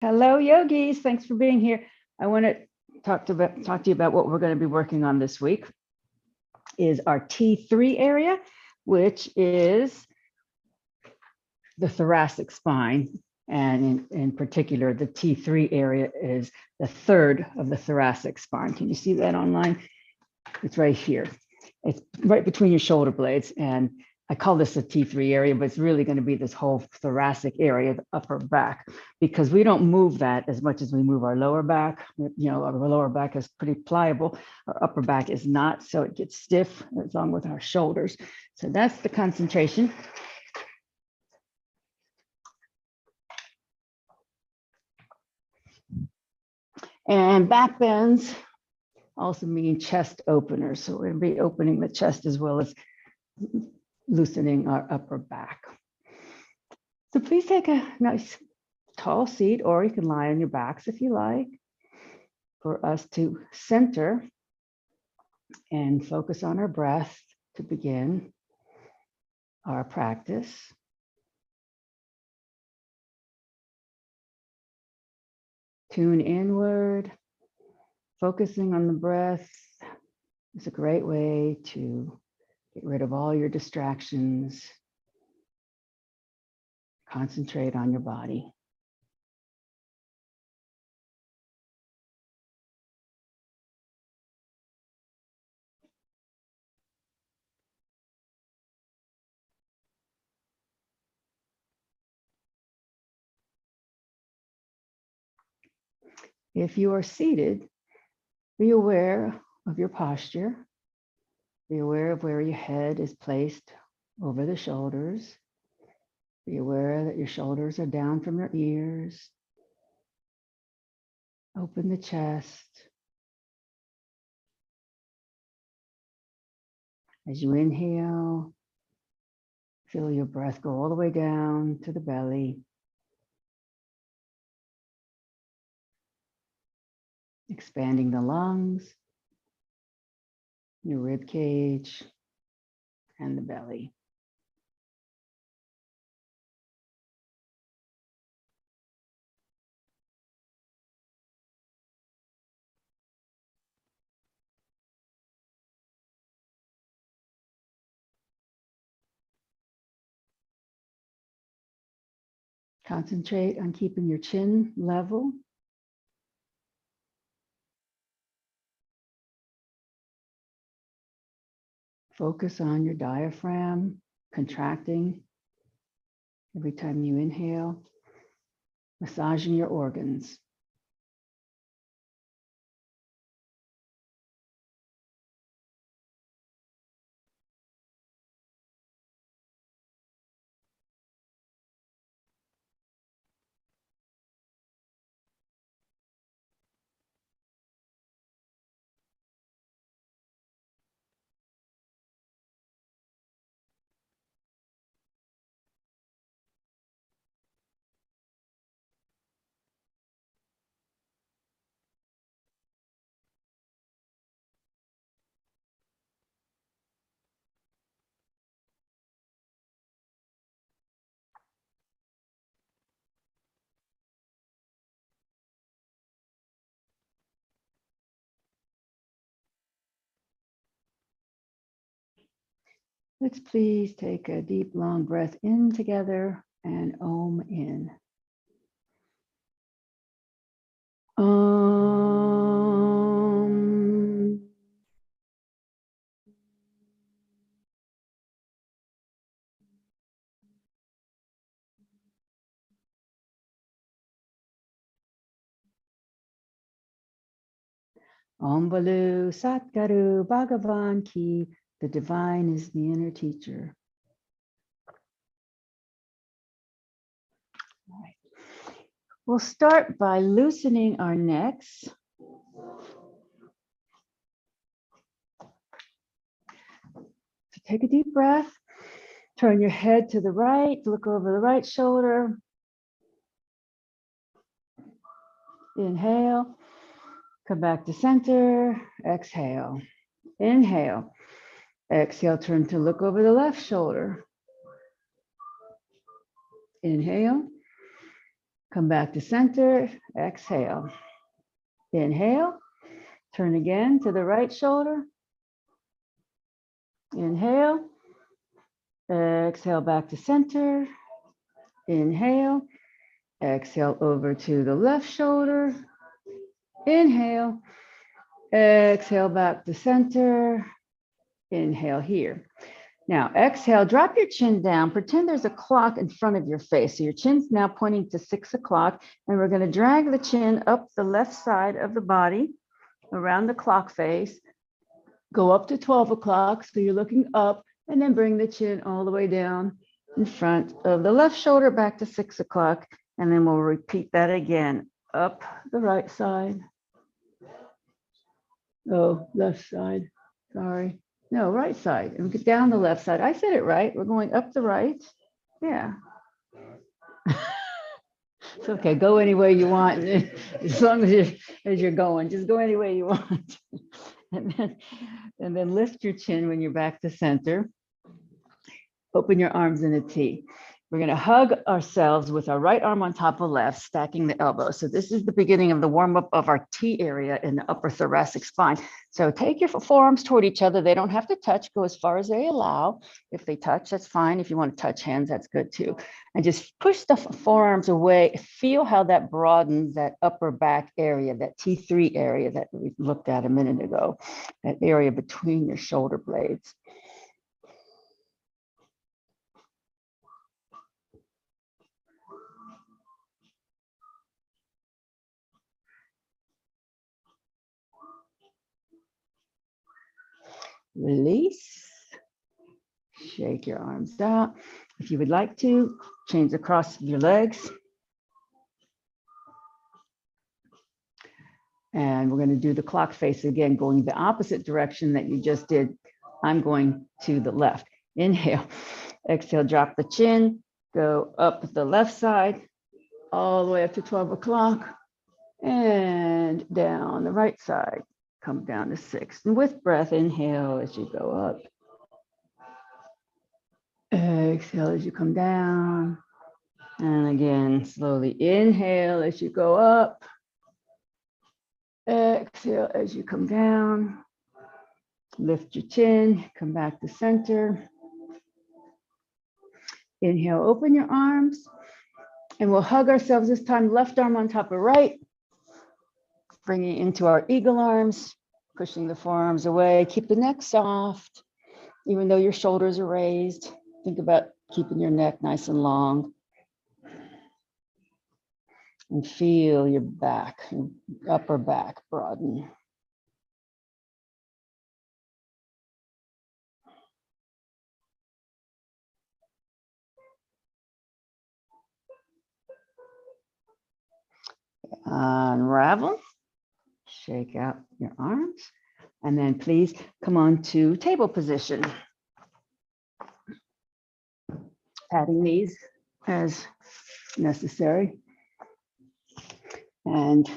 Hello, yogis. Thanks for being here. I want to talk to you about what we're going to be working on this week is our T3 area, which is the thoracic spine. And in particular, the T3 area is the third of the thoracic spine. Can you see that online? It's right here. It's right between your shoulder blades. And I call this the T3 area, but it's really going to be this whole thoracic area, the upper back, because we don't move that as much as we move our lower back. You know, our lower back is pretty pliable. Our upper back is not, so it gets stiff along with our shoulders. So that's the concentration. And back bends also mean chest openers. So we're going to be opening the chest as well as loosening our upper back. So please take a nice tall seat, or you can lie on your backs if you like, for us to center and focus on our breath to begin our practice. Tune inward. Focusing on the breath is a great way to get rid of all your distractions. Concentrate on your body. If you are seated, be aware of your posture. Be aware of where your head is placed over the shoulders. Be aware that your shoulders are down from your ears. Open the chest. As you inhale, feel your breath go all the way down to the belly. Expanding the lungs, your rib cage, and the belly. Concentrate on keeping your chin level. Focus on your diaphragm contracting every time you inhale, massaging your organs. Let's please take a deep, long breath in together and Om in. Om. Om Balu Satguru Bhagavan Ki, the divine is the inner teacher. All right. We'll start by loosening our necks. So take a deep breath, turn your head to the right, look over the right shoulder. Inhale, come back to center, exhale. Inhale, exhale, turn to look over the left shoulder. Inhale, Come back to center, exhale. Inhale, turn again to the right shoulder. Inhale, exhale back to center. Inhale, exhale over to the left shoulder. Inhale, exhale back to center. Inhale here. Now exhale, drop your chin down. Pretend there's a clock in front of your face. So your chin's now pointing to 6 o'clock, and we're going to drag the chin up the left side of the body around the clock face. Go up to 12 o'clock, so you're looking up, and then bring the chin all the way down in front of the left shoulder back to 6 o'clock. And then we'll repeat that again. Up the right side. Oh, left side. Sorry. No, right side. And get down the left side. I said it right. We're going up the right. Yeah. It's okay. Go any way you want. As long as you're going, just go any way you want. And then lift your chin when you're back to center. Open your arms in a T. We're going to hug ourselves with our right arm on top of left, stacking the elbows. So this is the beginning of the warm-up of our T area in the upper thoracic spine. So take your forearms toward each other. They don't have to touch. Go as far as they allow. If they touch, that's fine. If you want to touch hands, that's good too. And just push the forearms away. Feel how that broadens that upper back area, that T3 area that we looked at a minute ago, that area between your shoulder blades. Release. Shake your arms out. If you would like to, change the cross of your legs. And we're going to do the clock face again, going the opposite direction that you just did. I'm going to the left. Inhale. Exhale, drop the chin. Go up the left side, all the way up to 12 o'clock. And down the right side. Come down to 6. And with breath, inhale as you go up. Exhale as you come down. And again, slowly inhale as you go up. Exhale as you come down. Lift your chin, come back to center. Inhale, open your arms. And we'll hug ourselves this time, left arm on top of right. Bringing it into our eagle arms, pushing the forearms away. Keep the neck soft, even though your shoulders are raised. Think about keeping your neck nice and long. And feel your back, your upper back broaden. Unravel. Shake out your arms, and then please come on to table position. Patting these as necessary. And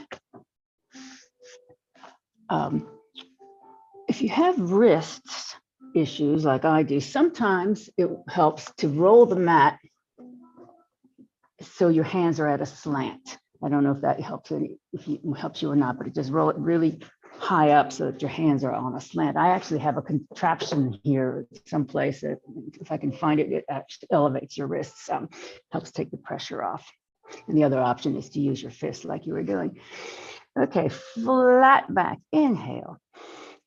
if you have wrists issues like I do, sometimes it helps to roll the mat so your hands are at a slant. I don't know if that helps you or not, but just roll it really high up so that your hands are on a slant. I actually have a contraption here someplace that, if I can find it, it actually elevates your wrists, helps take the pressure off. And the other option is to use your fist like you were doing. Okay, flat back, inhale.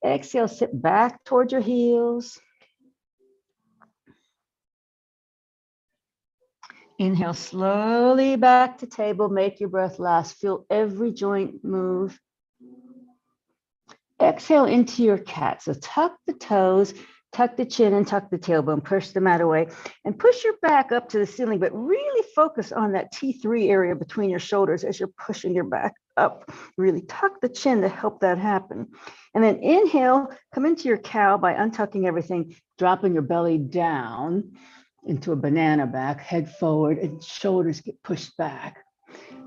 Exhale, sit back towards your heels. Inhale slowly back to table. Make your breath last. Feel every joint move. Exhale into your cat. So tuck the toes, tuck the chin, and tuck the tailbone. Push the mat away and push your back up to the ceiling, but really focus on that T3 area between your shoulders as you're pushing your back up. Really tuck the chin to help that happen. And then inhale, come into your cow by untucking everything, dropping your belly down into a banana back, head forward, and shoulders get pushed back.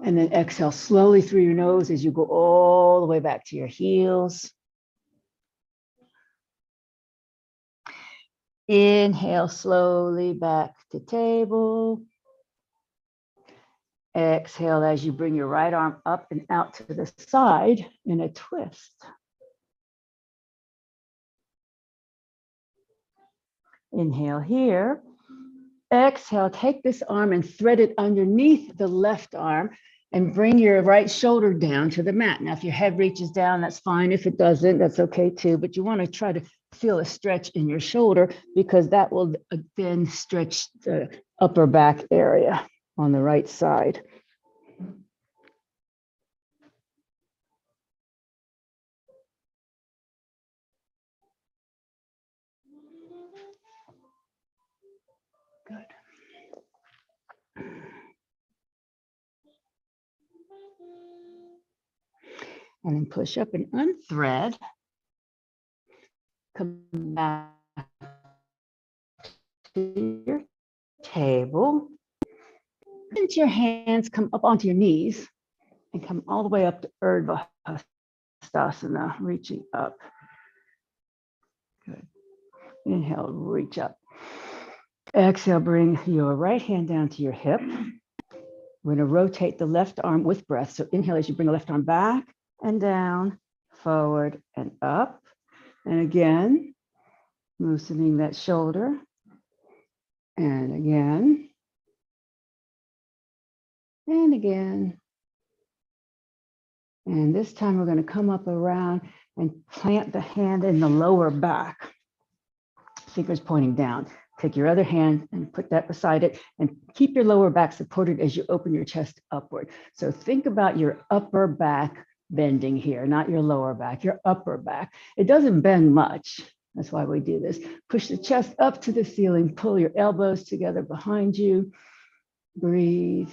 And then exhale slowly through your nose as you go all the way back to your heels. Inhale slowly back to table. Exhale as you bring your right arm up and out to the side in a twist. Inhale here. Exhale, take this arm and thread it underneath the left arm and bring your right shoulder down to the mat. Now, if your head reaches down, that's fine. If it doesn't, that's okay too. But you want to try to feel a stretch in your shoulder because that will then stretch the upper back area on the right side. Good. And then push up and unthread. Come back to your table. Into your hands, come up onto your knees and come all the way up to Urdhva Hastasana, reaching up. Good. Inhale, reach up. Exhale, bring your right hand down to your hip. We're going to rotate the left arm with breath. So inhale as you bring the left arm back and down, forward and up. And again, loosening that shoulder. And again. And again. And this time we're going to come up around and plant the hand in the lower back. Fingers pointing down. Take your other hand and put that beside it and keep your lower back supported as you open your chest upward. So think about your upper back bending here, not your lower back, your upper back. It doesn't bend much. That's why we do this. Push the chest up to the ceiling, pull your elbows together behind you. Breathe.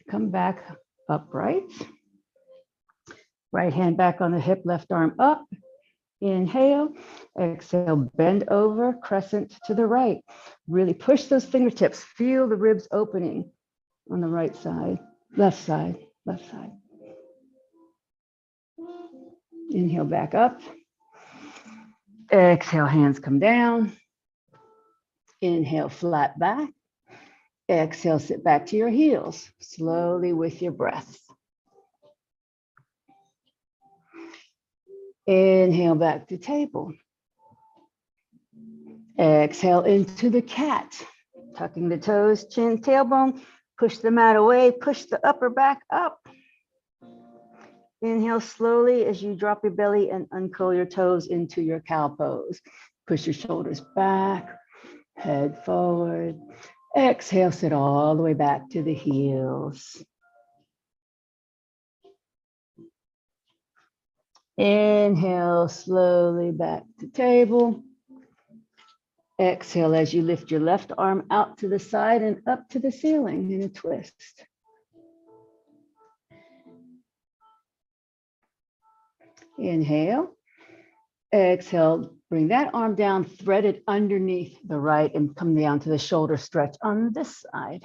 Come back upright. Right hand back on the hip, left arm up. Inhale, exhale, bend over, crescent to the right. Really push those fingertips. Feel the ribs opening on the right side, left side, left side. Inhale, back up. Exhale, hands come down. Inhale, flat back. Exhale, sit back to your heels, slowly with your breath. Inhale back to table. Exhale into the cat. Tucking the toes, chin, tailbone. Push the mat away, push the upper back up. Inhale slowly as you drop your belly and uncurl your toes into your cow pose. Push your shoulders back, head forward. Exhale, sit all the way back to the heels. Inhale slowly back to table. Exhale as you lift your left arm out to the side and up to the ceiling in a twist. Inhale. Exhale, bring that arm down, thread it underneath the right and come down to the shoulder stretch on this side.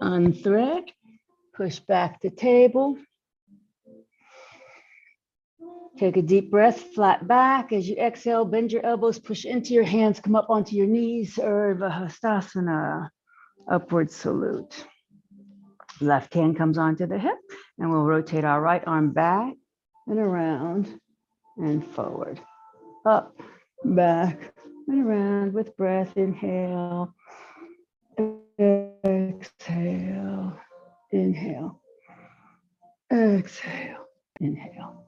Unthread, push back to table. Take a deep breath, flat back. As you exhale, bend your elbows, push into your hands, come up onto your knees, Urdhva Hastasana, upward salute. Left hand comes onto the hip, and we'll rotate our right arm back and around and forward. Up, back, and around with breath. Inhale, exhale, inhale, exhale, inhale,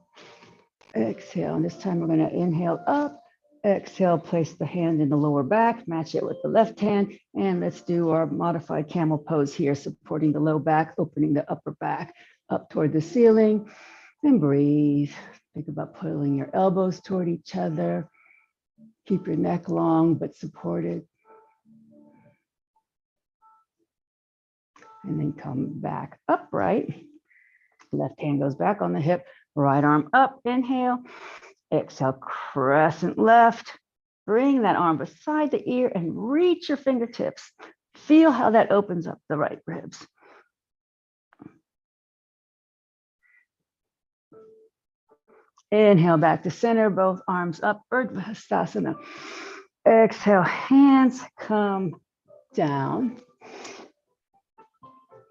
exhale. And this time we're going to inhale up, exhale, place the hand in the lower back, match it with the left hand, and let's do our modified camel pose here, supporting the low back, opening the upper back up toward the ceiling, and breathe. Think about pulling your elbows toward each other. Keep your neck long but supported. and then come back upright. Left hand goes back on the hip, right arm up, inhale, exhale, crescent left. Bring that arm beside the ear and reach your fingertips. Feel how that opens up the right ribs. Inhale back to center, both arms up, Urdhva Hastasana. Exhale, hands come down.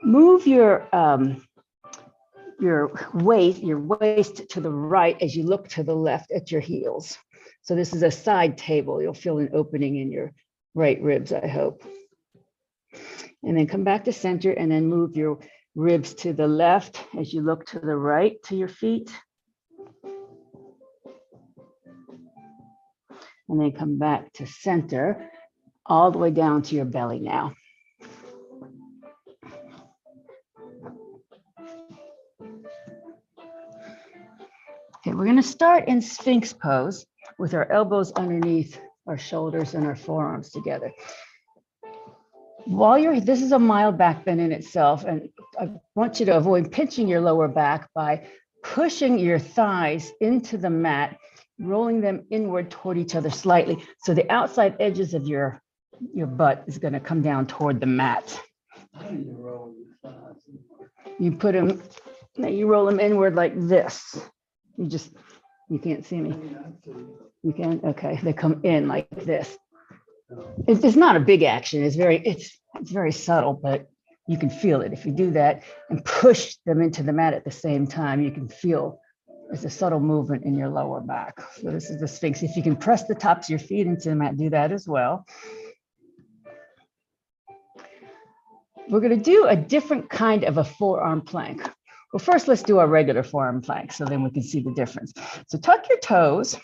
Move your waist to the right as you look to the left at your heels. So this is a side table. You'll feel an opening in your right ribs, I hope. And then come back to center and then move your ribs to the left as you look to the right to your feet. And then come back to center, all the way down to your belly now. Okay, we're going to start in Sphinx pose with our elbows underneath our shoulders and our forearms together. This is a mild back bend in itself, and I want you to avoid pinching your lower back by pushing your thighs into the mat, rolling them inward toward each other slightly. So the outside edges of your butt is going to come down toward the mat. You roll them inward like this. You can't see me. You can? Okay, they come in like this. It's not a big action. It's very subtle, but you can feel it. If you do that and push them into the mat at the same time, you can feel it's a subtle movement in your lower back. So this is the Sphinx. If you can press the tops of your feet into the mat, do that as well. We're going to do a different kind of a forearm plank. Well, first, let's do our regular forearm plank so then we can see the difference. So tuck your toes,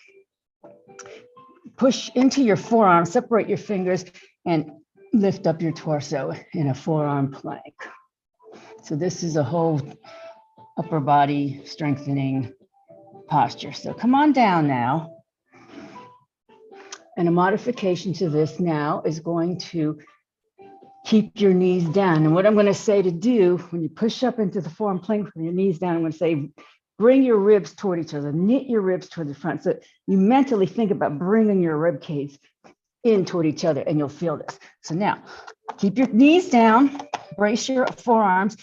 push into your forearm, separate your fingers, and lift up your torso in a forearm plank. So this is a whole upper body strengthening posture. So come on down now. And a modification to this now is going to keep your knees down. And what I'm going to say to do when you push up into the forearm plank with your knees down, I'm going to say, bring your ribs toward each other, knit your ribs toward the front. So you mentally think about bringing your rib cage in toward each other and you'll feel this. So now keep your knees down, brace your forearms,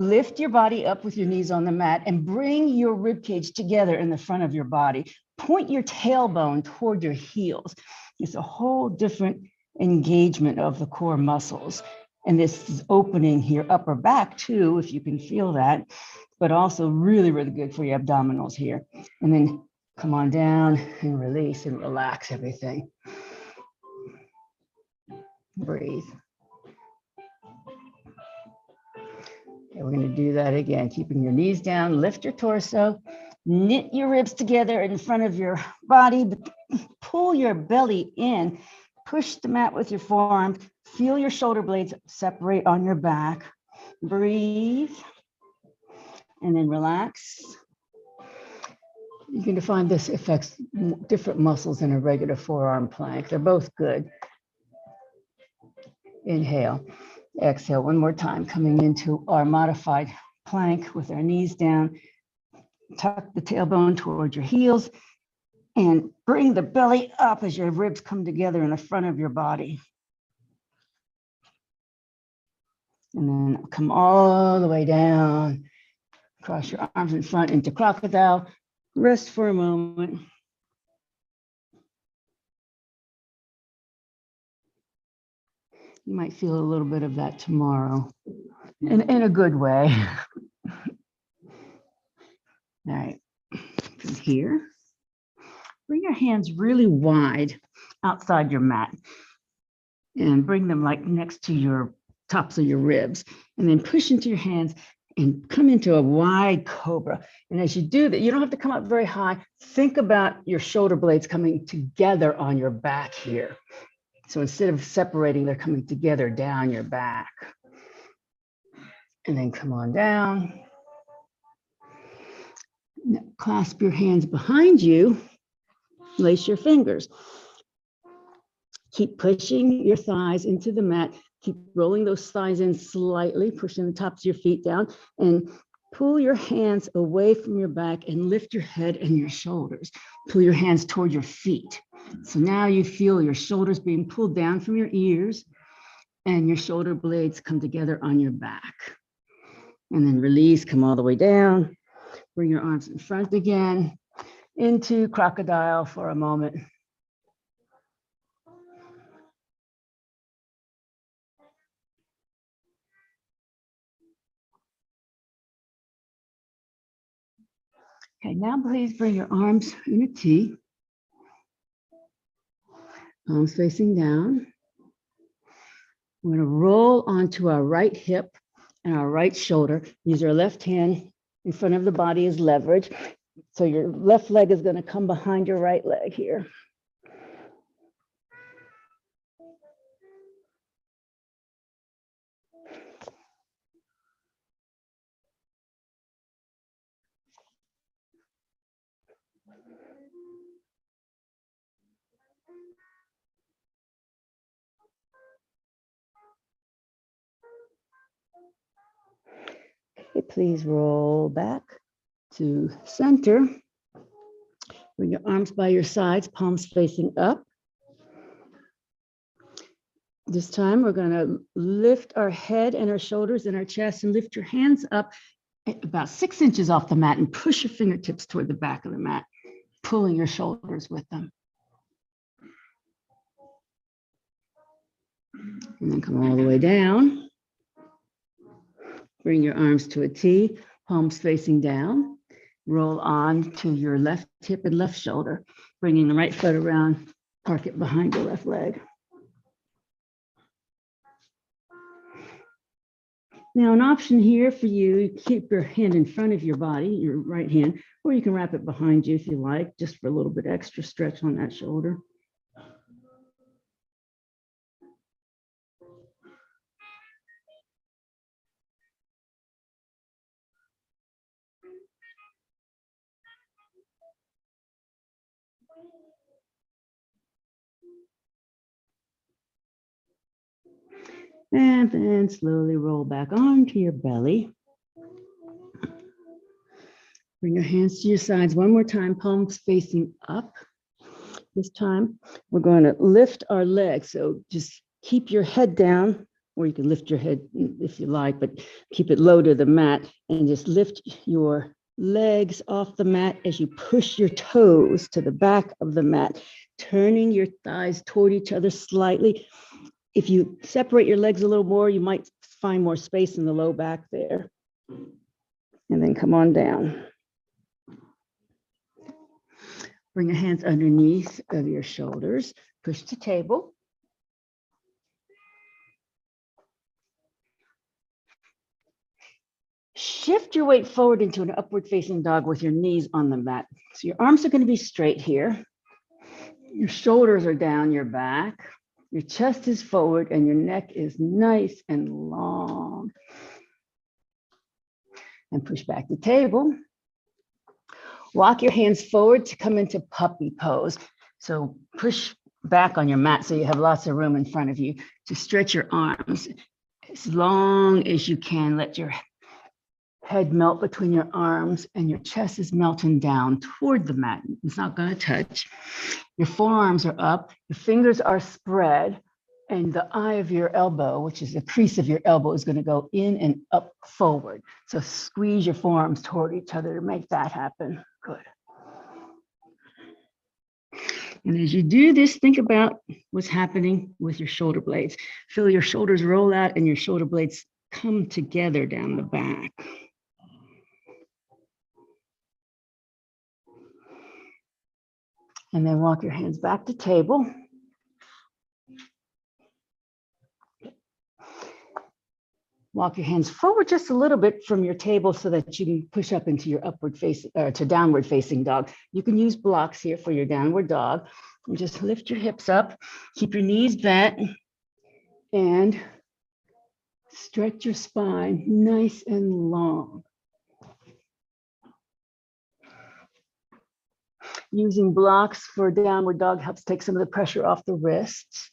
lift your body up with your knees on the mat and bring your rib cage together in the front of your body. Point your tailbone toward your heels. It's a whole different engagement of the core muscles. And this is opening your upper back too, if you can feel that, but also really, really good for your abdominals here. And then come on down and release and relax everything. Breathe. Okay, we're going to do that again, keeping your knees down, lift your torso, knit your ribs together in front of your body, pull your belly in, push the mat with your forearms, feel your shoulder blades separate on your back, breathe, and then relax. You can find this affects different muscles in a regular forearm plank. They're both good. Inhale, exhale, one more time, coming into our modified plank with our knees down. Tuck the tailbone toward your heels and bring the belly up as your ribs come together in the front of your body. And then come all the way down, cross your arms in front into crocodile. Rest for a moment. You might feel a little bit of that tomorrow in a good way. All right, from here, bring your hands really wide outside your mat and bring them like next to your tops of your ribs, and then push into your hands and come into a wide cobra. And as you do that, you don't have to come up very high. Think about your shoulder blades coming together on your back here. So instead of separating, they're coming together down your back. And then come on down. Now, clasp your hands behind you. Lace your fingers. Keep pushing your thighs into the mat. Keep rolling those thighs in slightly, pushing the tops of your feet down, and pull your hands away from your back and lift your head and your shoulders. Pull your hands toward your feet. So now you feel your shoulders being pulled down from your ears and your shoulder blades come together on your back. And then release, come all the way down. Bring your arms in front again into crocodile for a moment. Okay, now please bring your arms in a T. Palms facing down. We're going to roll onto our right hip and our right shoulder. Use our left hand in front of the body as leverage. So your left leg is going to come behind your right leg here. Okay, please roll back to center. Bring your arms by your sides, palms facing up. This time we're going to lift our head and our shoulders and our chest and lift your hands up about 6 inches off the mat and push your fingertips toward the back of the mat, pulling your shoulders with them. And then come all the way down. Bring your arms to a T, palms facing down. Roll on to your left hip and left shoulder, bringing the right foot around, park it behind your left leg. Now, an option here for you, keep your hand in front of your body, your right hand, or you can wrap it behind you if you like, just for a little bit extra stretch on that shoulder. And then slowly roll back onto your belly. Bring your hands to your sides one more time, palms facing up. This time, we're going to lift our legs. So just keep your head down, or you can lift your head if you like, but keep it low to the mat and just lift your legs off the mat as you push your toes to the back of the mat, turning your thighs toward each other slightly. If you separate your legs a little more, you might find more space in the low back there. And then come on down. Bring your hands underneath of your shoulders. Push to table. Shift your weight forward into an upward facing dog with your knees on the mat. So your arms are going to be straight here. Your shoulders are down your back. Your chest is forward and your neck is nice and long. And push back to table. Walk your hands forward to come into puppy pose. So push back on your mat so you have lots of room in front of you to stretch your arms as long as you can. Let your head melt between your arms and your chest is melting down toward the mat. It's not going to touch. Your forearms are up, your fingers are spread, and the eye of your elbow, which is the crease of your elbow, is going to go in and up forward. So squeeze your forearms toward each other to make that happen. Good. And as you do this, think about what's happening with your shoulder blades. Feel your shoulders roll out and your shoulder blades come together down the back. And then walk your hands back to table. Walk your hands forward just a little bit from your table so that you can push up into your upward facing or to downward facing dog. You can use blocks here for your downward dog. And just lift your hips up, keep your knees bent, and stretch your spine nice and long. Using blocks for downward dog helps take some of the pressure off the wrists.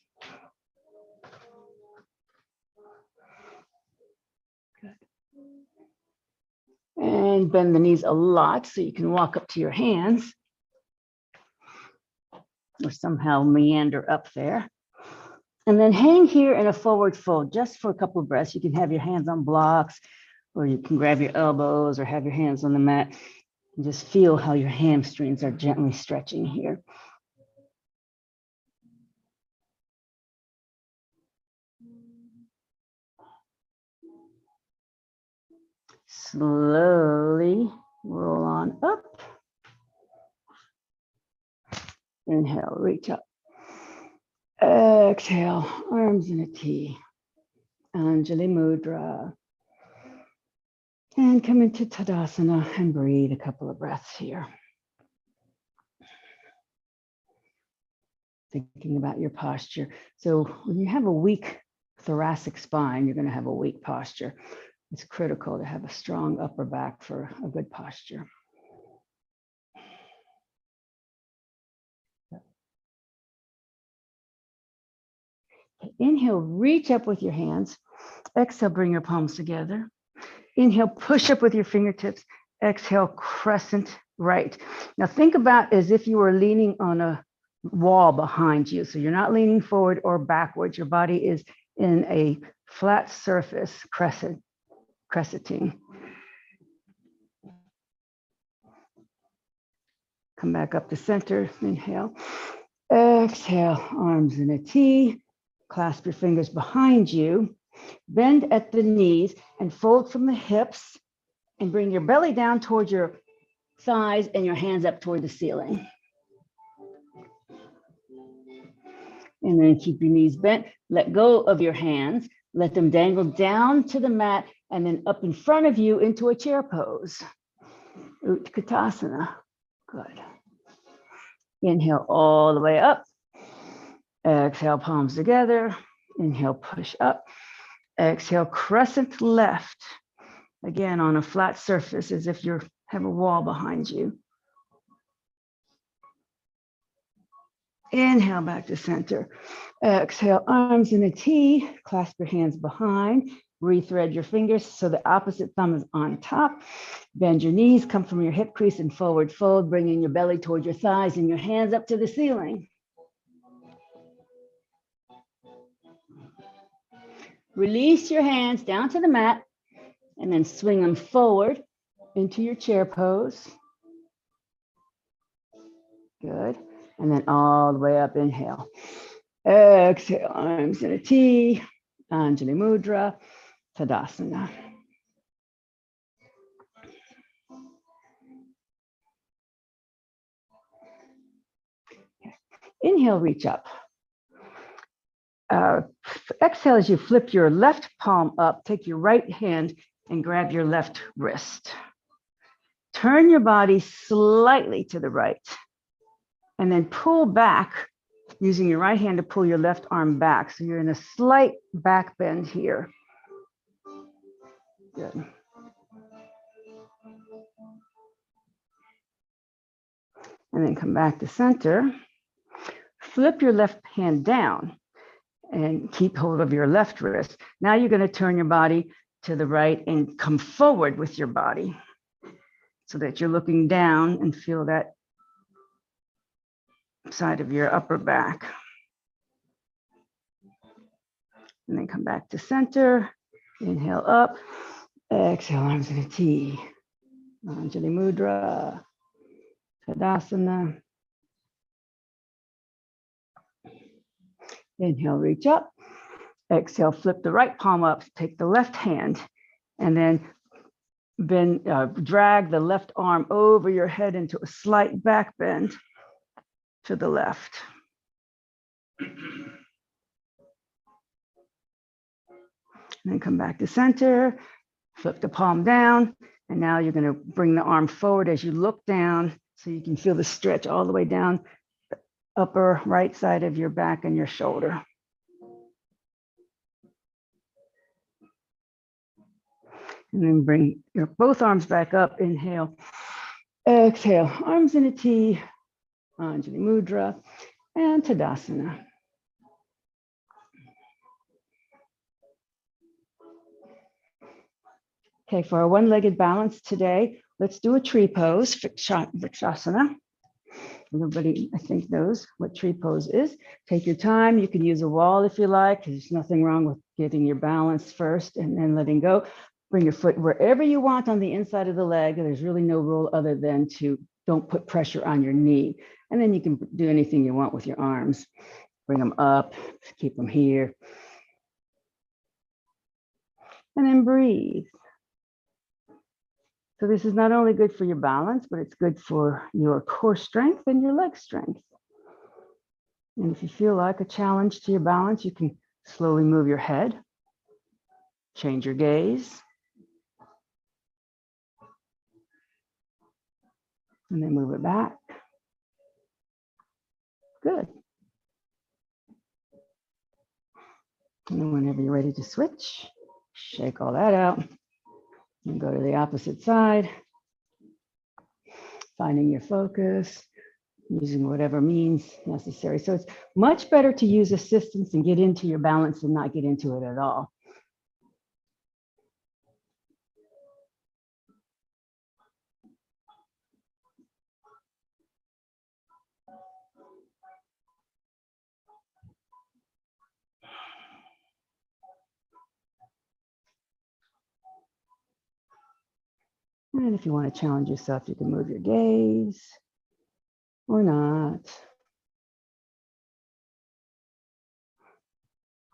And bend the knees a lot so you can walk up to your hands or somehow meander up there. And then hang here in a forward fold just for a couple of breaths. You can have your hands on blocks, or you can grab your elbows or have your hands on the mat and just feel how your hamstrings are gently stretching here. Slowly roll on up. Inhale, reach up. Exhale, arms in a T. Anjali Mudra. And come into Tadasana and breathe a couple of breaths here. Thinking about your posture. So when you have a weak thoracic spine, you're going to have a weak posture. It's critical to have a strong upper back for a good posture. Inhale, reach up with your hands. Exhale, bring your palms together. Inhale, push up with your fingertips. Exhale, crescent right. Now think about as if you were leaning on a wall behind you. So you're not leaning forward or backwards. Your body is in a flat surface, crescenting. Come back up to center. Inhale. Exhale, arms in a T. Clasp your fingers behind you. Bend at the knees and fold from the hips and bring your belly down towards your thighs and your hands up toward the ceiling. And then keep your knees bent. Let go of your hands. Let them dangle down to the mat and then up in front of you into a chair pose. Utkatasana. Good. Inhale all the way up. Exhale, palms together. Inhale, push up. Exhale, crescent left. Again, on a flat surface as if you have a wall behind you. Inhale back to center. Exhale, arms in a T. Clasp your hands behind. Rethread your fingers so the opposite thumb is on top. Bend your knees, come from your hip crease and forward fold, bringing your belly towards your thighs and your hands up to the ceiling. Release your hands down to the mat and then swing them forward into your chair pose. Good. And then all the way up, inhale. Exhale, arms in a T, Anjali Mudra, Tadasana. Inhale, reach up. Exhale as you flip your left palm up, take your right hand and grab your left wrist. Turn your body slightly to the right and then pull back using your right hand to pull your left arm back. So you're in a slight back bend here. Good. And then come back to center. Flip your left hand down and keep hold of your left wrist. Now you're going to turn your body to the right and come forward with your body so that you're looking down and feel that side of your upper back. And then come back to center. Inhale up. Exhale, arms in a T. Anjali Mudra. Tadasana. Inhale, reach up. Exhale, flip the right palm up. Take the left hand and then drag the left arm over your head into a slight back bend to the left. And then come back to center, flip the palm down, and now you're going to bring the arm forward as you look down so you can feel the stretch all the way down the upper right side of your back and your shoulder. And then bring your both arms back up, inhale, exhale, arms in a T, Anjali Mudra, and Tadasana. Okay, for our one-legged balance today, let's do a tree pose, Vrikshasana. Everybody, I think, knows what tree pose is. Take your time. You can use a wall if you like. There's nothing wrong with getting your balance first and then letting go. Bring your foot wherever you want on the inside of the leg. There's really no rule other than to don't put pressure on your knee. And then you can do anything you want with your arms. Bring them up, keep them here. And then breathe. So this is not only good for your balance, but it's good for your core strength and your leg strength. And if you feel like a challenge to your balance, you can slowly move your head, change your gaze, and then move it back. Good. And then whenever you're ready to switch, shake all that out and go to the opposite side, finding your focus, using whatever means necessary. So it's much better to use assistance and get into your balance than not get into it at all. And if you want to challenge yourself, you can move your gaze or not.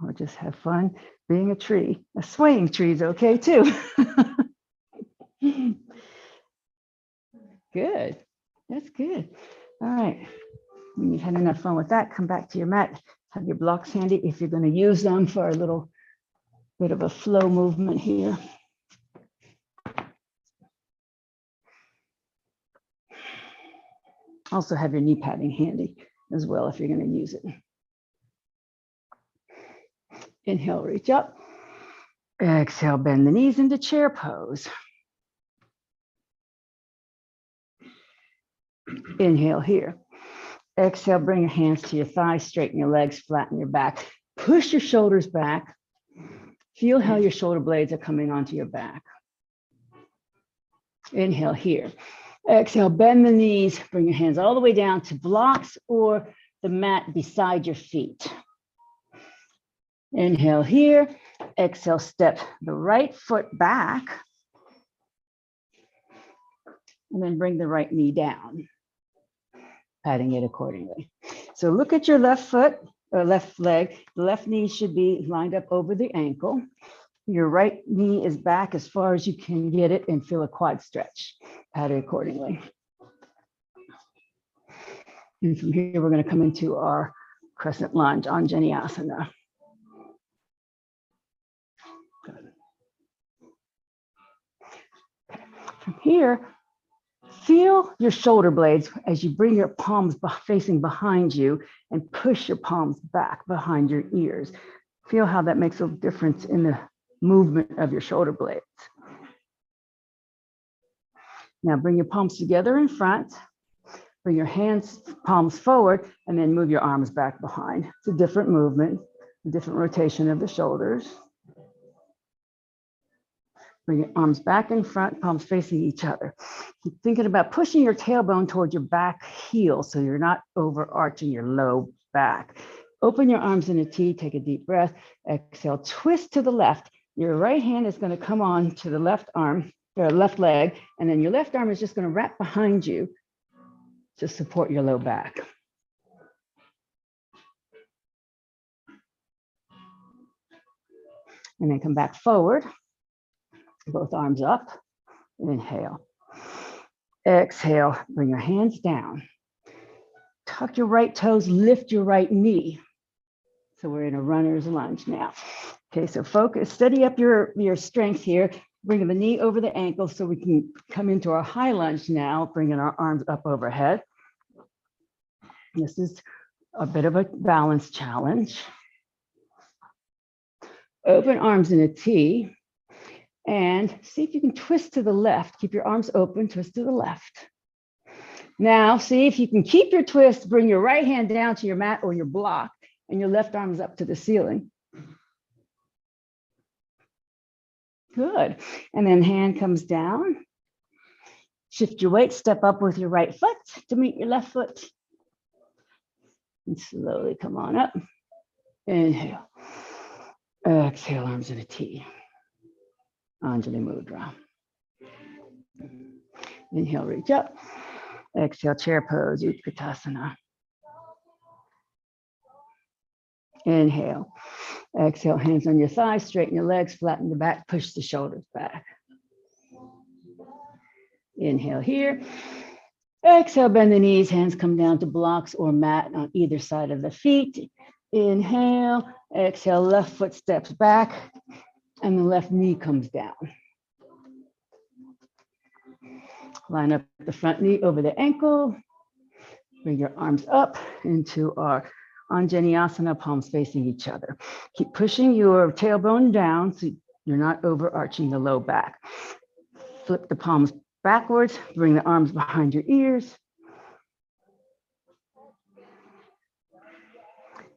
Or just have fun being a tree. A swaying tree is okay too. Good. That's good. All right. When you've had enough fun with that, come back to your mat. Have your blocks handy if you're going to use them for a little bit of a flow movement here. Also have your knee padding handy as well if you're going to use it. Inhale, reach up. Exhale, bend the knees into chair pose. Inhale here. Exhale, bring your hands to your thighs, straighten your legs, flatten your back. Push your shoulders back. Feel how your shoulder blades are coming onto your back. Inhale here. Exhale, bend the knees, bring your hands all the way down to blocks or the mat beside your feet. Inhale here. Exhale, step the right foot back. And then bring the right knee down, patting it accordingly. So look at your left foot or left leg. The left knee should be lined up over the ankle. Your right knee is back as far as you can get it and feel a quad stretch. Pat it accordingly. And from here, we're going to come into our crescent lunge, Anjaneyasana. From here, feel your shoulder blades as you bring your palms facing behind you and push your palms back behind your ears. Feel how that makes a difference in the movement of your shoulder blades. Now bring your palms together in front, bring your hands, palms forward, and then move your arms back behind. It's a different movement, a different rotation of the shoulders. Bring your arms back in front, palms facing each other. Keep thinking about pushing your tailbone towards your back heel so you're not overarching your low back. Open your arms in a T, take a deep breath. Exhale, twist to the left. Your right hand is going to come on to the left arm, or left leg, and then your left arm is just going to wrap behind you to support your low back. And then come back forward, both arms up, inhale. Exhale, bring your hands down. Tuck your right toes, lift your right knee. So we're in a runner's lunge now. Okay, so focus, steady up your strength here, bringing the knee over the ankle so we can come into our high lunge now, bringing our arms up overhead. This is a bit of a balance challenge. Open arms in a T and see if you can twist to the left. Keep your arms open, twist to the left. Now, see if you can keep your twist, bring your right hand down to your mat or your block, and your left arm is up to the ceiling. Good. And then hand comes down. Shift your weight, step up with your right foot to meet your left foot. And slowly come on up. Inhale. Exhale, arms in a T. Anjali Mudra. Inhale, reach up. Exhale, chair pose, Utkatasana. Inhale. Exhale, hands on your thighs, straighten your legs, flatten the back, push the shoulders back. Inhale here. Exhale, bend the knees, hands come down to blocks or mat on either side of the feet. Inhale, exhale, left foot steps back and the left knee comes down. Line up the front knee over the ankle. Bring your arms up into our Anjaneyasana, palms facing each other. Keep pushing your tailbone down so you're not overarching the low back. Flip the palms backwards, bring the arms behind your ears.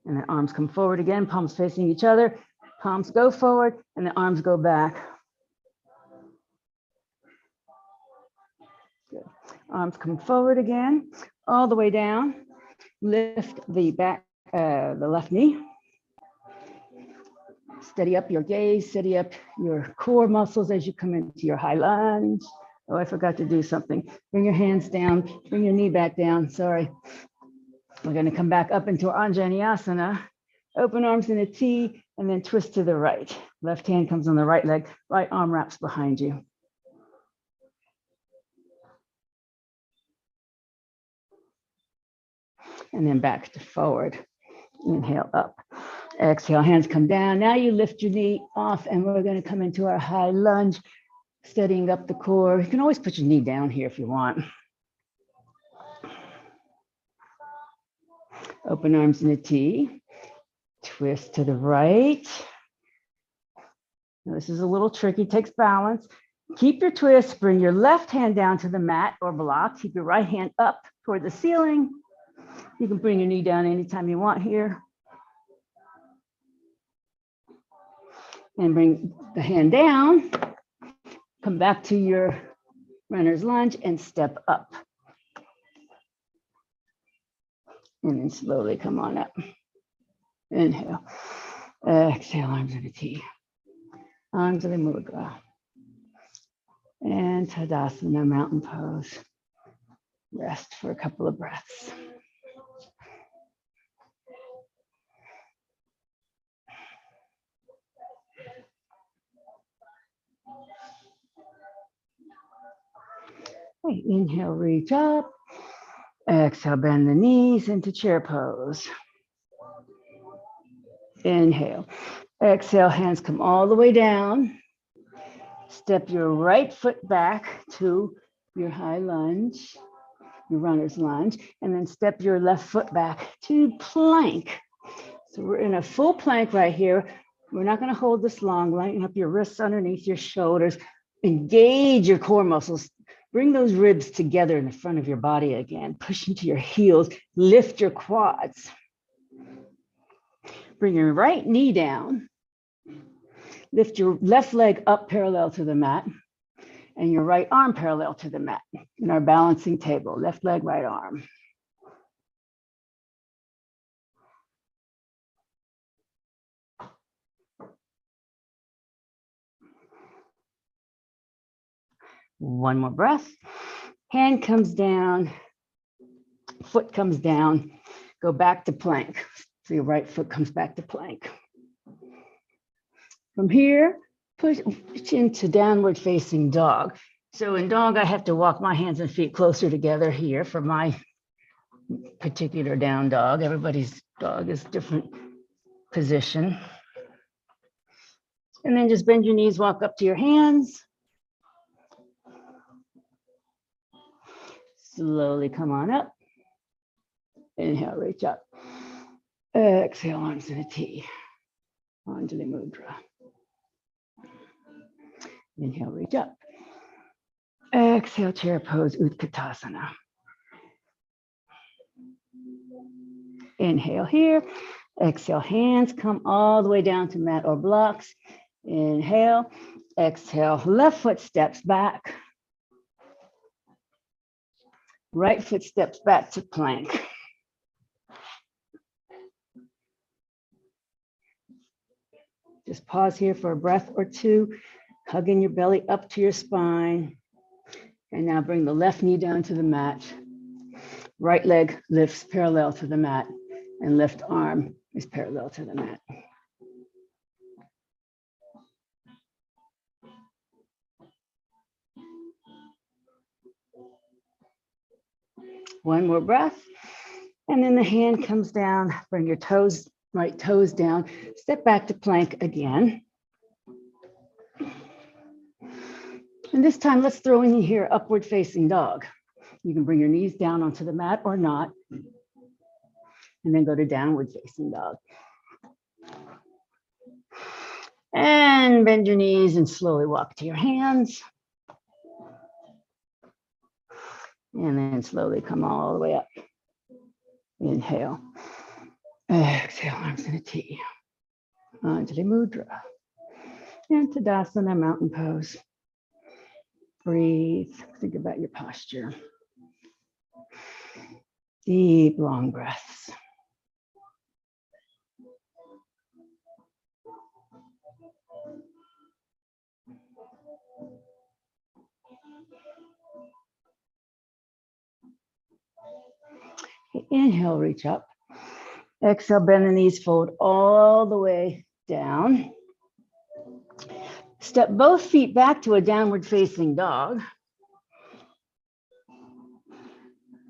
And the arms come forward again, palms facing each other. Palms go forward and the arms go back. Good. Arms come forward again, all the way down. Lift the back, the left knee. Steady up your gaze, steady up your core muscles as you come into your high lunge. Oh, I forgot to do something. Bring your hands down, bring your knee back down, sorry. We're gonna come back up into our Anjaneyasana. Open arms in a T and then twist to the right. Left hand comes on the right leg, right arm wraps behind you. And then back to forward. Inhale up. Exhale, hands come down. Now you lift your knee off and we're going to come into our high lunge, steadying up the core. You can always put your knee down here if you want. Open arms in a T. Twist to the right. Now, this is a little tricky, takes balance. Keep your twist, bring your left hand down to the mat or block. Keep your right hand up toward the ceiling. You can bring your knee down anytime you want here. And bring the hand down. Come back to your runner's lunge and step up. And then slowly come on up. Inhale. Exhale, arms in a T. Anjali Mudra. And Tadasana, mountain pose. Rest for a couple of breaths. Okay, inhale, reach up. Exhale, bend the knees into chair pose. Inhale. Exhale, hands come all the way down. Step your right foot back to your high lunge, your runner's lunge, and then step your left foot back to plank. So we're in a full plank right here. We're not going to hold this long. Lighten up your wrists underneath your shoulders. Engage your core muscles. Bring those ribs together in the front of your body again. Push into your heels. Lift your quads. Bring your right knee down. Lift your left leg up parallel to the mat and your right arm parallel to the mat in our balancing table. Left leg, right arm. One more breath. Hand comes down, foot comes down, go back to plank. So your right foot comes back to plank. From here, push into downward facing dog. So in dog, I have to walk my hands and feet closer together here for my particular down dog. Everybody's dog is different position. And then just bend your knees, walk up to your hands. Slowly come on up. Inhale, reach up. Exhale, arms in a T. Anjali Mudra. Inhale, reach up. Exhale, chair pose, Utkatasana. Inhale here. Exhale, hands come all the way down to mat or blocks. Inhale. Exhale, left foot steps back. Right foot steps back to plank. Just pause here for a breath or two, hugging your belly up to your spine. And now bring the left knee down to the mat. Right leg lifts parallel to the mat, and left arm is parallel to the mat. One more breath. And then the hand comes down, bring your toes, right toes down, step back to plank again. And this time, let's throw in here upward facing dog. You can bring your knees down onto the mat or not, and then go to downward facing dog. And bend your knees and slowly walk to your hands. And then slowly come all the way up. Inhale. Exhale, arms in a T. Anjali Mudra. And Tadasana, mountain pose. Breathe. Think about your posture. Deep, long breaths. Inhale, reach up. Exhale, bend the knees, fold all the way down. Step both feet back to a downward facing dog.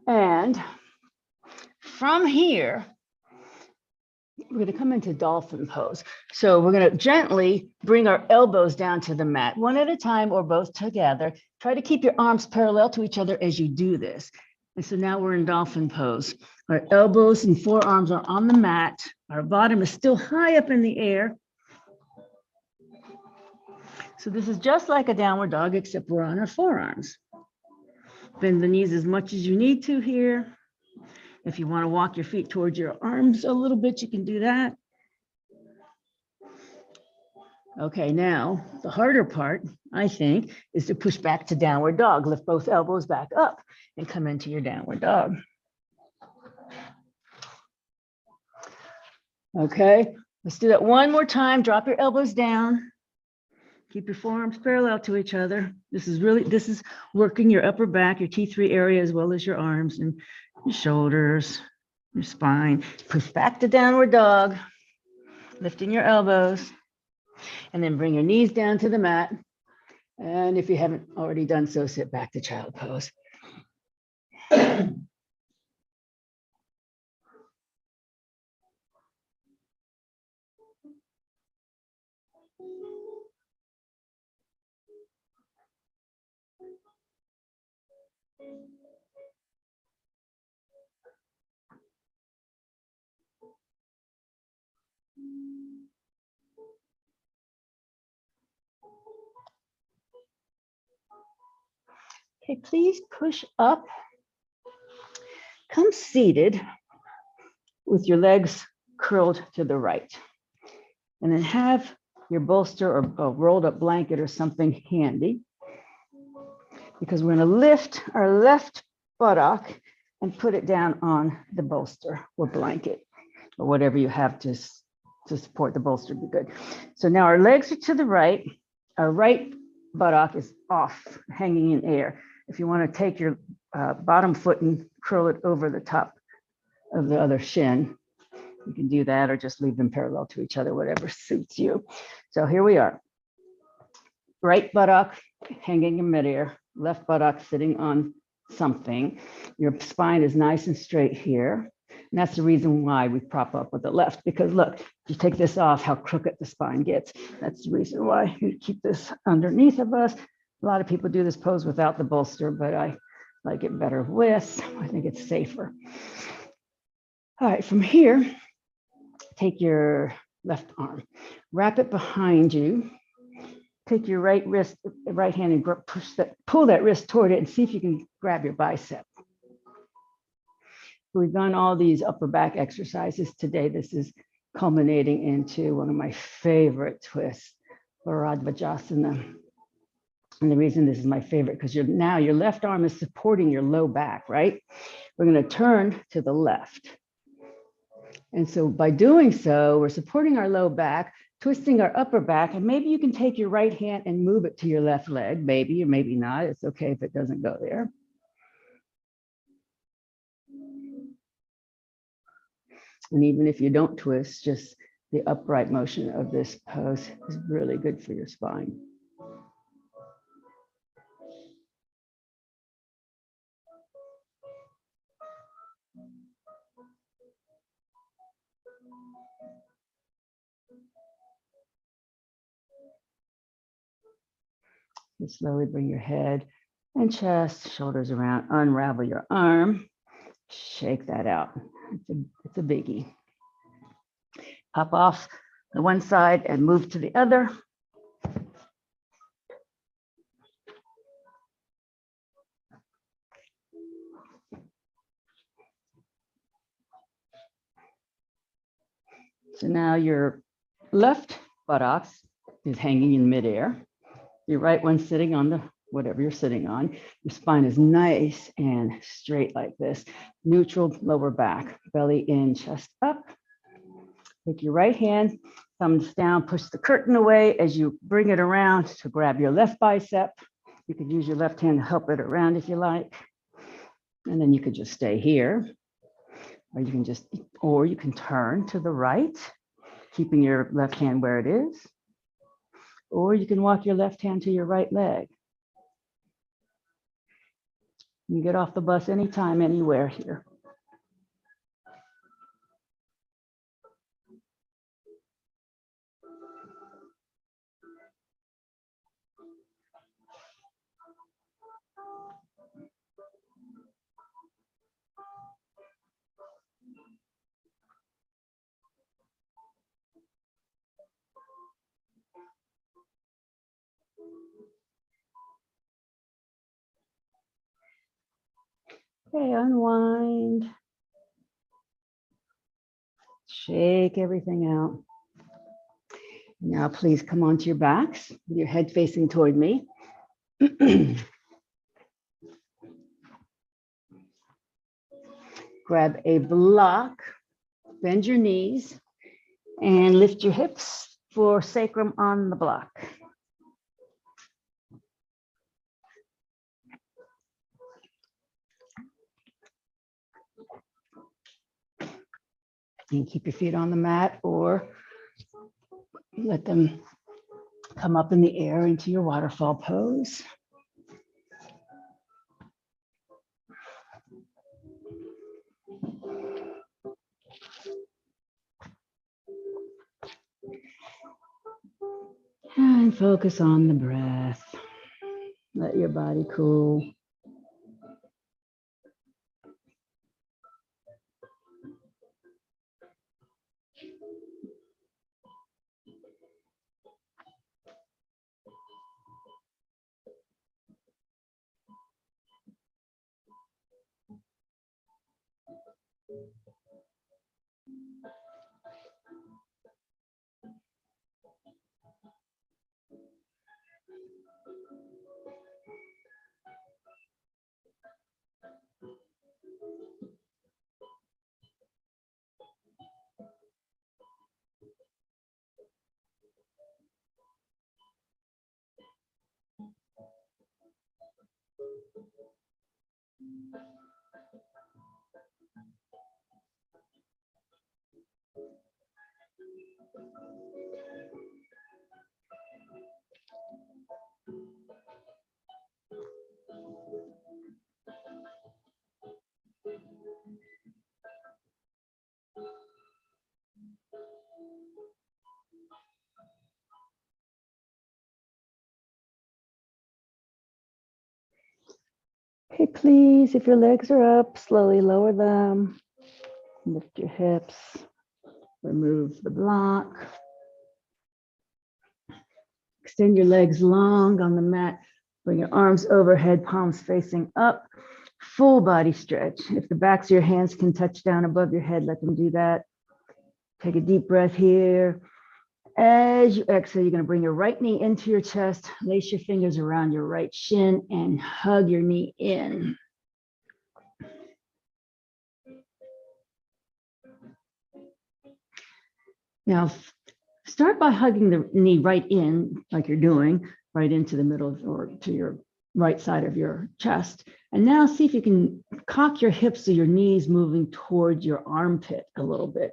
And from here, we're going to come into dolphin pose. So we're going to gently bring our elbows down to the mat, one at a time or both together. Try to keep your arms parallel to each other as you do this. And so now we're in dolphin pose. Our elbows and forearms are on the mat. Our bottom is still high up in the air. So this is just like a downward dog, except we're on our forearms. Bend the knees as much as you need to here. If you want to walk your feet towards your arms a little bit, you can do that. Okay, now the harder part, I think, is to push back to downward dog. Lift both elbows back up and come into your downward dog. Okay, let's do that one more time. Drop your elbows down. Keep your forearms parallel to each other. This is working your upper back, your T3 area, as well as your arms and your shoulders, your spine. Push back to downward dog, lifting your elbows, and then bring your knees down to the mat. And if you haven't already done so, sit back to child pose. Okay, please push up. Come seated with your legs curled to the right. And then have your bolster or a rolled up blanket or something handy, because we're going to lift our left buttock and put it down on the bolster or blanket or whatever you have to support the bolster be good. So now our legs are to the right. Our right buttock is off, hanging in air. If you want to take your bottom foot and curl it over the top of the other shin, you can do that, or just leave them parallel to each other, whatever suits you. So here we are. Right buttock hanging in midair, left buttock sitting on something. Your spine is nice and straight here. And that's the reason why we prop up with the left, because look, if you take this off, how crooked the spine gets. That's the reason why you keep this underneath of us. A lot of people do this pose without the bolster, but I like it better with. I think it's safer. All right, from here, take your left arm, wrap it behind you. Take your right wrist, right hand, and pull that wrist toward it and see if you can grab your bicep. We've done all these upper back exercises today. This is culminating into one of my favorite twists, Bharadvajasana. And the reason this is my favorite, because now your left arm is supporting your low back, right? We're going to turn to the left. And so by doing so, we're supporting our low back, twisting our upper back, and maybe you can take your right hand and move it to your left leg, maybe or maybe not. It's okay if it doesn't go there. And even if you don't twist, just the upright motion of this pose is really good for your spine. You slowly bring your head and chest, shoulders around, unravel your arm, shake that out. It's a biggie. Hop off the one side and move to the other. So now your left buttocks is hanging in midair. Your right one's sitting on the whatever you're sitting on. Your spine is nice and straight like this. Neutral lower back, belly in, chest up. Take your right hand, thumbs down, push the curtain away as you bring it around to grab your left bicep. You could use your left hand to help it around if you like. And then you could just stay here. Or you can turn to the right, keeping your left hand where it is. Or you can walk your left hand to your right leg. You get off the bus anytime, anywhere here. Okay, unwind. Shake everything out. Now, please come onto your backs with your head facing toward me. Grab a block, bend your knees, and lift your hips for sacrum on the block. And keep your feet on the mat or let them come up in the air into your waterfall pose. And focus on the breath. Let your body cool. Okay, please, if your legs are up, slowly lower them. Lift your hips. Remove the block. Extend your legs long on the mat. Bring your arms overhead, palms facing up. Full body stretch. If the backs of your hands can touch down above your head, let them do that. Take a deep breath here. As you exhale, you're going to bring your right knee into your chest, lace your fingers around your right shin, and hug your knee in. Now, start by hugging the knee right in, like you're doing, right into the middle or to your right side of your chest. And now see if you can cock your hips so your knees moving towards your armpit a little bit.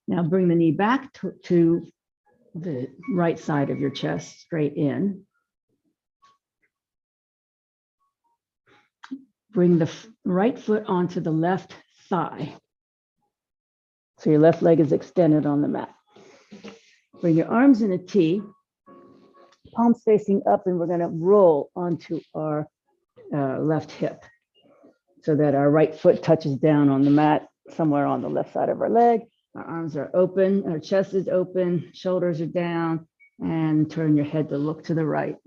Now bring the knee back to the right side of your chest, straight in. Bring the right foot onto the left thigh. So your left leg is extended on the mat. Bring your arms in a T, palms facing up, and we're going to roll onto our left hip so that our right foot touches down on the mat somewhere on the left side of our leg. Our arms are open, our chest is open, shoulders are down, and turn your head to look to the right.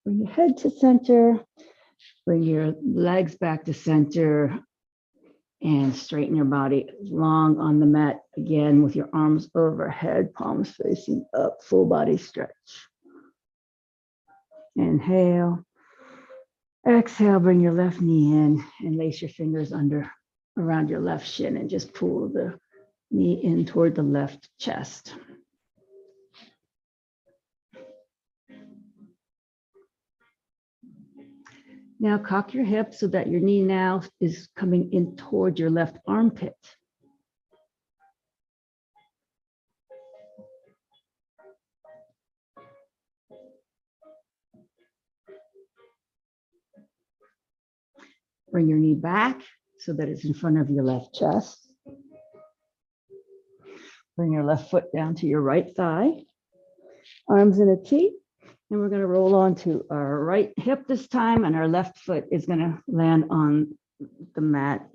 Bring your head to center, bring your legs back to center, and straighten your body long on the mat, again with your arms overhead, palms facing up, full body stretch. Inhale. Exhale, bring your left knee in and lace your fingers around your left shin and just pull the knee in toward the left chest. Now cock your hip so that your knee now is coming in toward your left armpit. Bring your knee back so that it's in front of your left chest. Bring your left foot down to your right thigh. Arms in a T. And we're going to roll onto our right hip this time, and our left foot is going to land on the mat.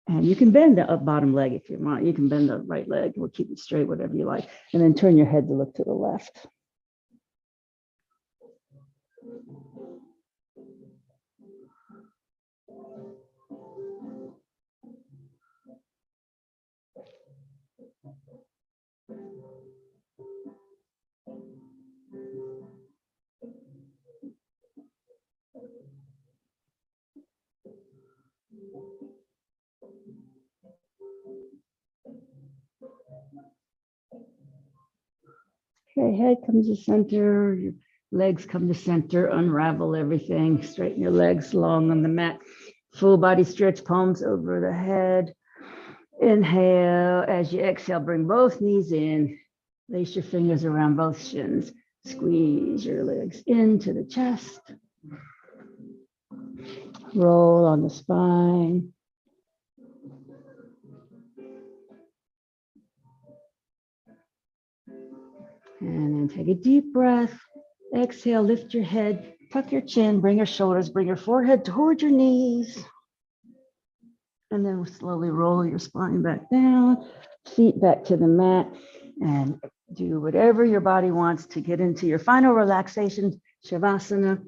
And you can bend the bottom leg if you want. You can bend the right leg or keep it straight, whatever you like. And then turn your head to look to the left. Okay, head comes to center, your legs come to center, unravel everything, straighten your legs long on the mat, full body stretch, palms over the head. Inhale, as you exhale, bring both knees in, lace your fingers around both shins, squeeze your legs into the chest, roll on the spine. And then take a deep breath. Exhale, lift your head, tuck your chin, bring your shoulders, bring your forehead toward your knees. And then slowly roll your spine back down, feet back to the mat, and do whatever your body wants to get into your final relaxation, Shavasana.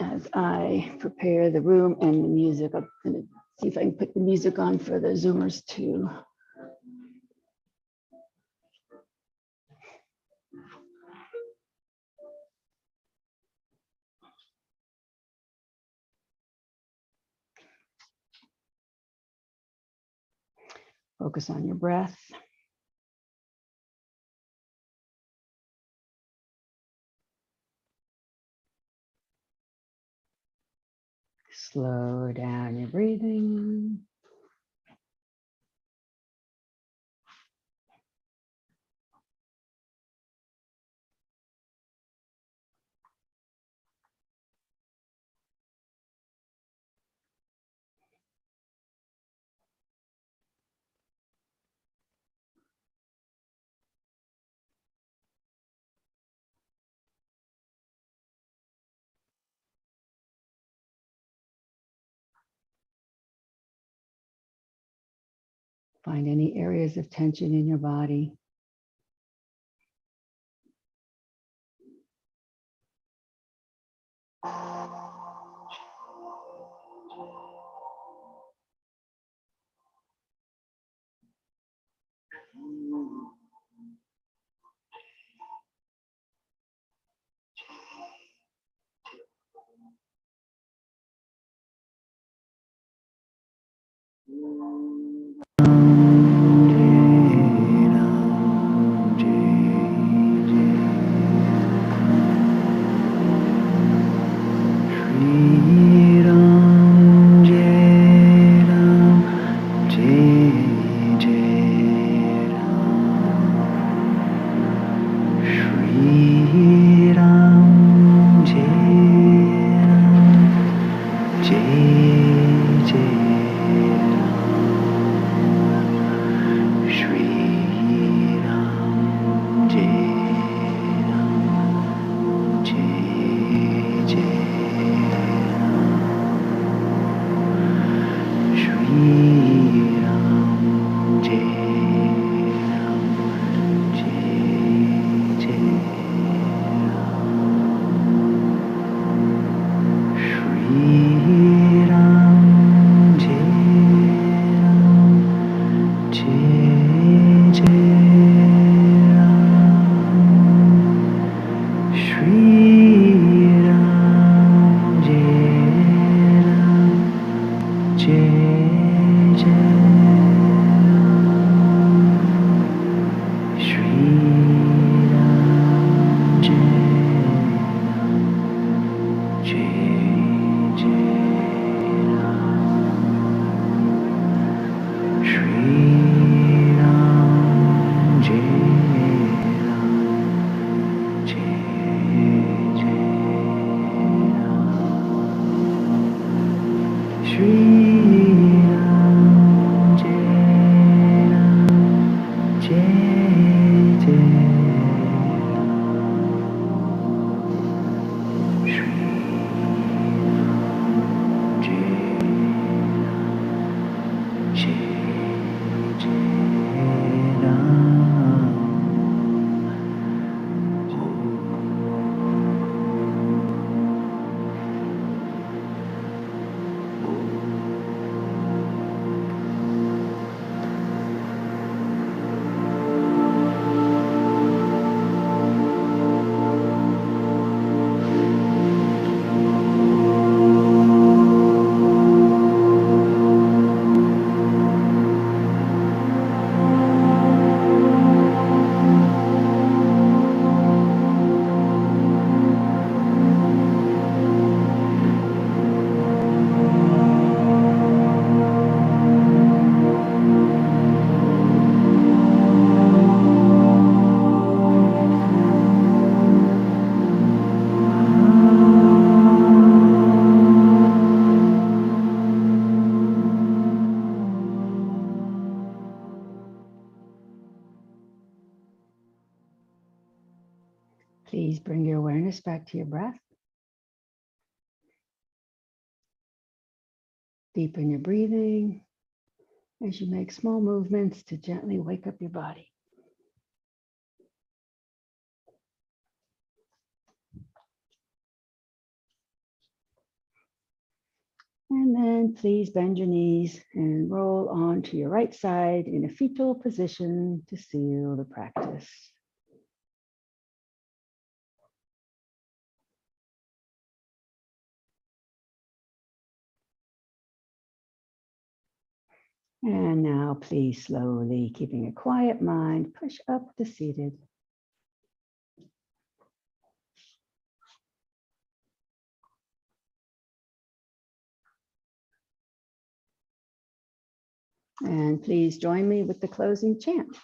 As I prepare the room and the music, I'm going to see if I can put the music on for the Zoomers too. Focus on your breath. Slow down your breathing. Find any areas of tension in your body. Please bring your awareness back to your breath. Deepen your breathing as you make small movements to gently wake up your body. And then please bend your knees and roll onto your right side in a fetal position to seal the practice. And now please slowly, keeping a quiet mind, push up to seated. And please join me with the closing chant.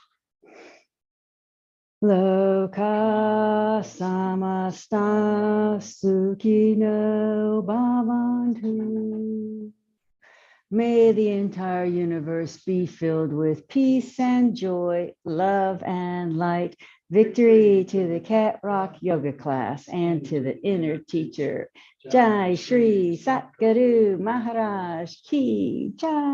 Loka samasta sukhino bhavantu. May the entire universe be filled with peace and joy, love and light. Victory to the Cat Rock Yoga class and to the inner teacher. Jai Shri Satguru Maharaj Ki Jai.